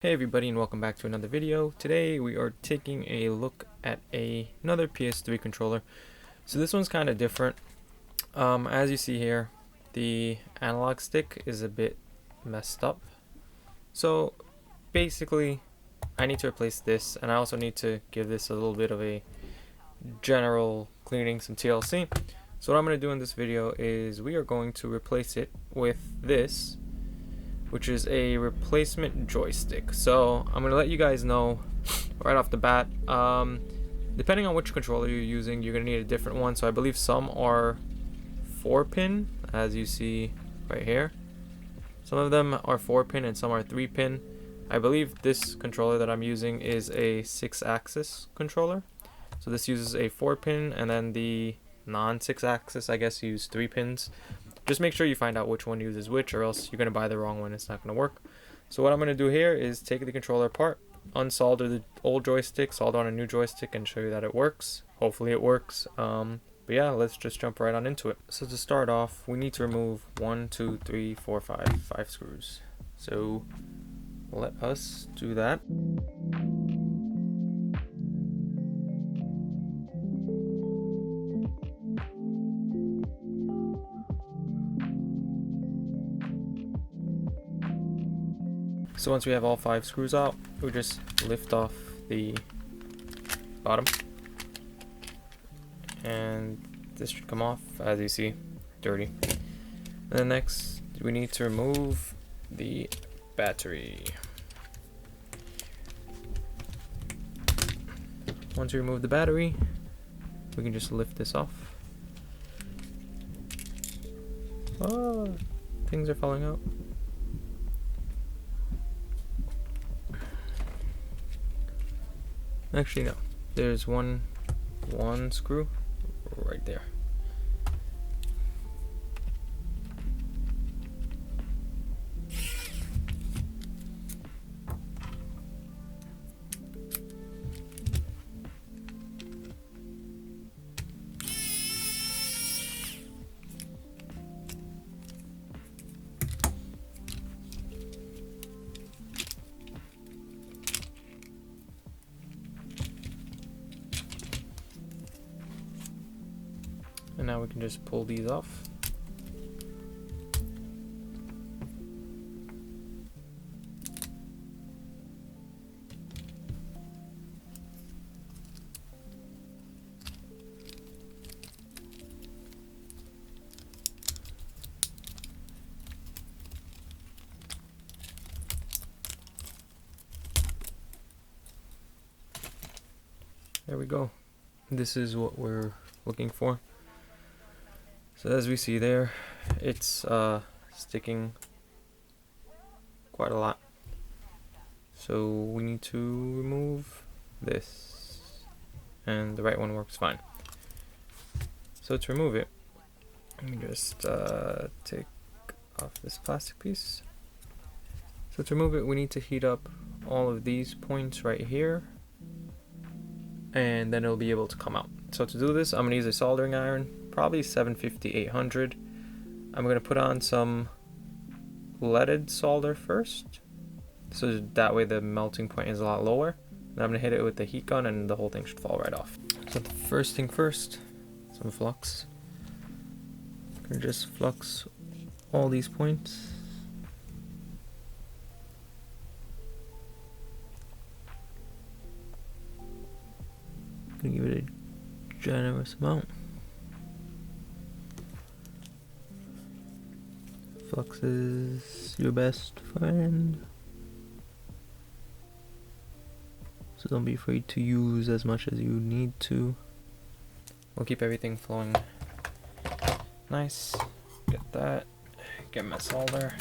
Hey everybody, and welcome back to another video. Today we are taking a look at another PS3 controller. So this one's kind of different. As you see here, the analog stick is a bit messed up. So basically I need to replace this, and I also need to give this a little bit of a general cleaning, some TLC. So what I'm going to do in this video is we are going to replace it with this, which is a replacement joystick. So I'm gonna let you guys know right off the bat, depending on which controller you're using, you're gonna need a different one. So I believe some are 4-pin, as you see right here. Some of them are 4-pin and some are 3-pin. I believe this controller that I'm using is a 6-axis controller. So this uses a 4-pin, and then the non-6-axis, I guess, use 3 pins. Just make sure you find out which one uses which, or else you're going to buy the wrong one. It's not going to work. So what I'm going to do here is take the controller apart, unsolder the old joystick, solder on a new joystick, and show you that it works. Hopefully it works. But yeah, let's just jump right on into it. So to start off, we need to remove 1, 2, 3, 4, 5 screws. So let us do that. So once we have all 5 screws out, we just lift off the bottom, and this should come off, as you see, dirty. And then next, we need to remove the battery. Once we remove the battery, we can just lift this off. Oh, things are falling out. Actually, no. There's one screw right there. And now we can just pull these off. There we go. This is what we're looking for. So as we see there, it's sticking quite a lot. So we need to remove this, and the right one works fine. So to remove it, let me just take off this plastic piece. So to remove it, we need to heat up all of these points right here, and then it'll be able to come out. So to do this, I'm going to use a soldering iron, probably 750, 800. I'm going to put on some leaded solder first, so that way the melting point is a lot lower. Then I'm going to hit it with the heat gun, and the whole thing should fall right off. So the first thing first, some flux. I'm going to just flux all these points. I'm going to give it a generous amount. Flux is your best friend, so don't be afraid to use as much as you need to. We'll keep everything flowing nice. Get that. Get my solder.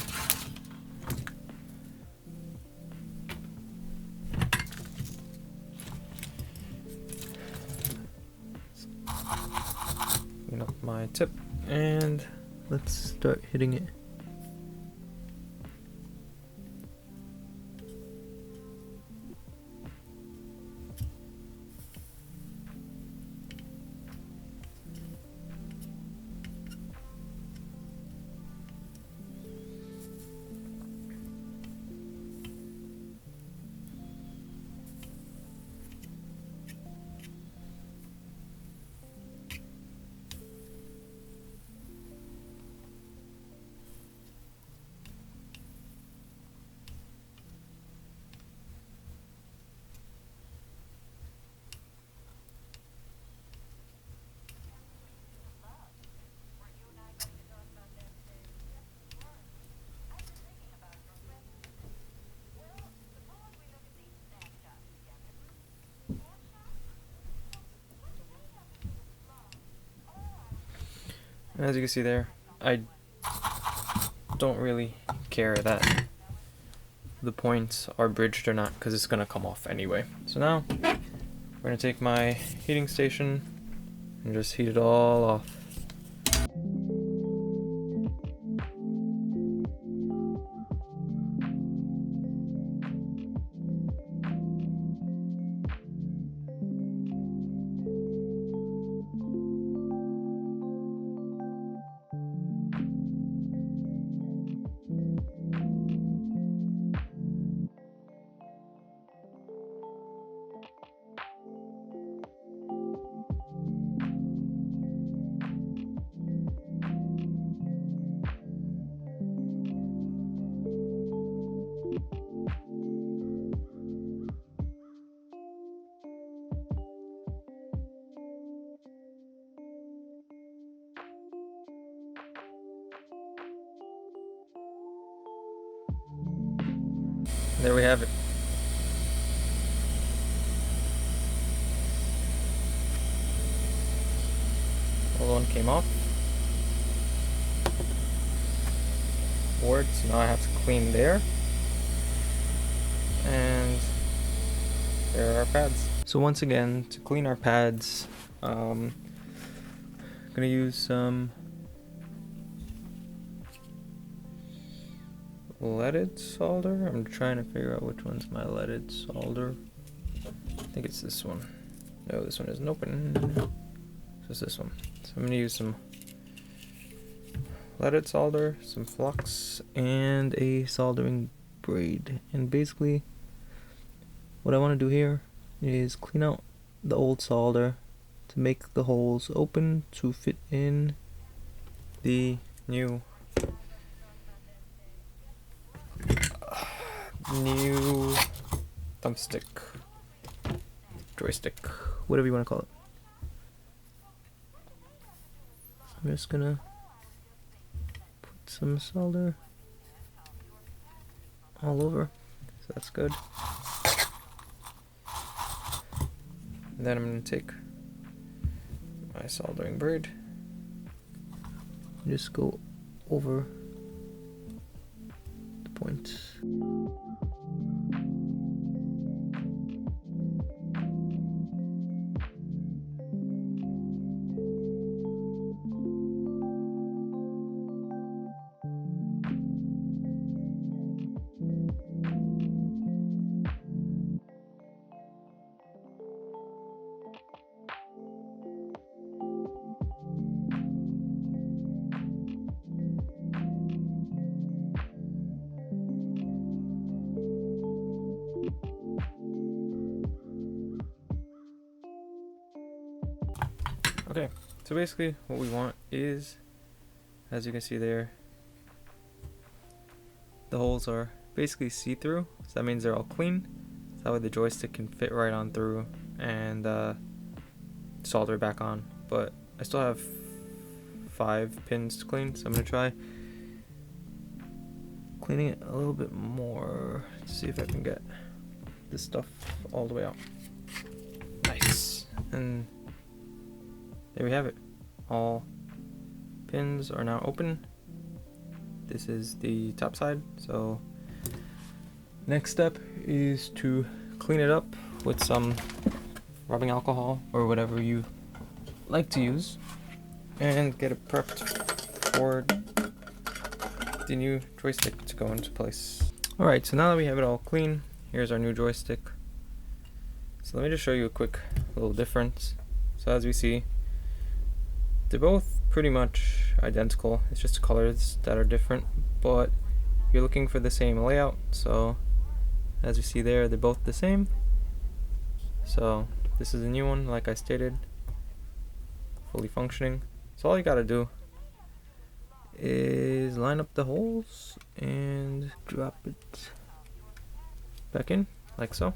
Clean up my tip, and let's start hitting it. As you can see there, I don't really care that the points are bridged or not, because it's going to come off anyway. So now we're going to take my heating station and just heat it all off. There we have it. Well, one came off. Board, so now I have to clean there. And there are our pads. So once again, to clean our pads, I'm gonna use some leaded solder. I'm trying to figure out which one's my leaded solder. I think it's this one. No, this one isn't open. Just this one. So I'm gonna use some leaded solder, some flux, and a soldering braid. And basically, what I want to do here is clean out the old solder to make the holes open to fit in the new thumbstick, joystick, whatever you want to call it. I'm just gonna put some solder all over, so that's good. And then I'm gonna take my soldering braid and just go over the points. Okay, so basically what we want is, as you can see there, the holes are basically see-through, so that means they're all clean. So that way the joystick can fit right on through and solder it back on. But I still have 5 pins to clean, so I'm going to try cleaning it a little bit more to see if I can get this stuff all the way out. Nice. And there we have it. All pins are now open. This is the top side. So next step is to clean it up with some rubbing alcohol or whatever you like to use and get it prepped for the new joystick to go into place. Alright, so now that we have it all clean, here's our new joystick. So let me just show you a quick little difference. So as we see, they're both pretty much identical. It's just colors that are different, but you're looking for the same layout. So as you see there, they're both the same. So this is a new one, like I stated, fully functioning. So all you gotta do is line up the holes and drop it back in like so,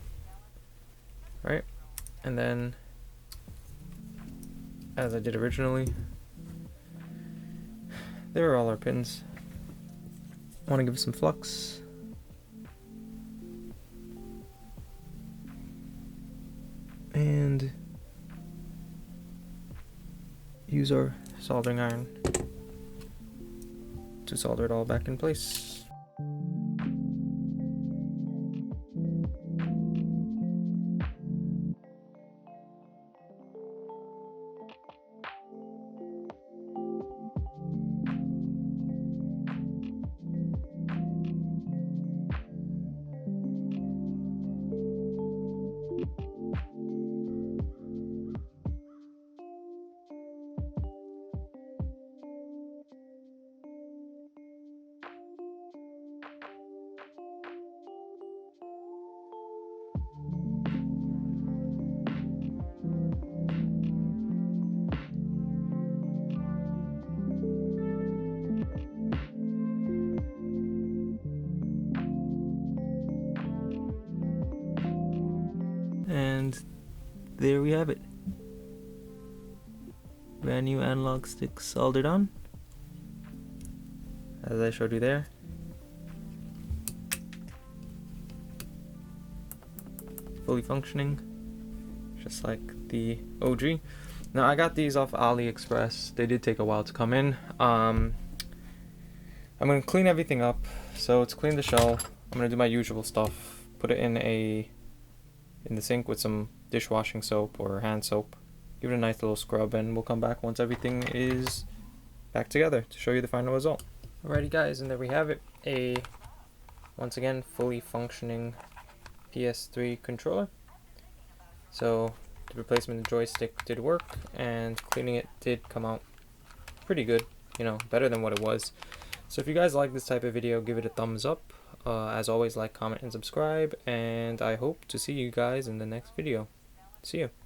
right? And then, as I did originally, there are all our pins. I want to give some flux. And use our soldering iron to solder it all back in place. And there we have it. Brand new analog stick soldered on, as I showed you there. Fully functioning, just like the OG. Now I got these off AliExpress. They did take a while to come in. I'm gonna clean everything up. So to clean the shell, I'm gonna do my usual stuff. Put it in the sink with some dishwashing soap or hand soap. Give it a nice little scrub, and we'll come back once everything is back together to show you the final result. Alrighty guys, and there we have it. Once again, fully functioning PS3 controller. So the replacement of the joystick did work, and cleaning it did come out pretty good, you know, better than what it was. So if you guys like this type of video, give it a thumbs up. As always, like, comment, and subscribe, and I hope to see you guys in the next video. See you.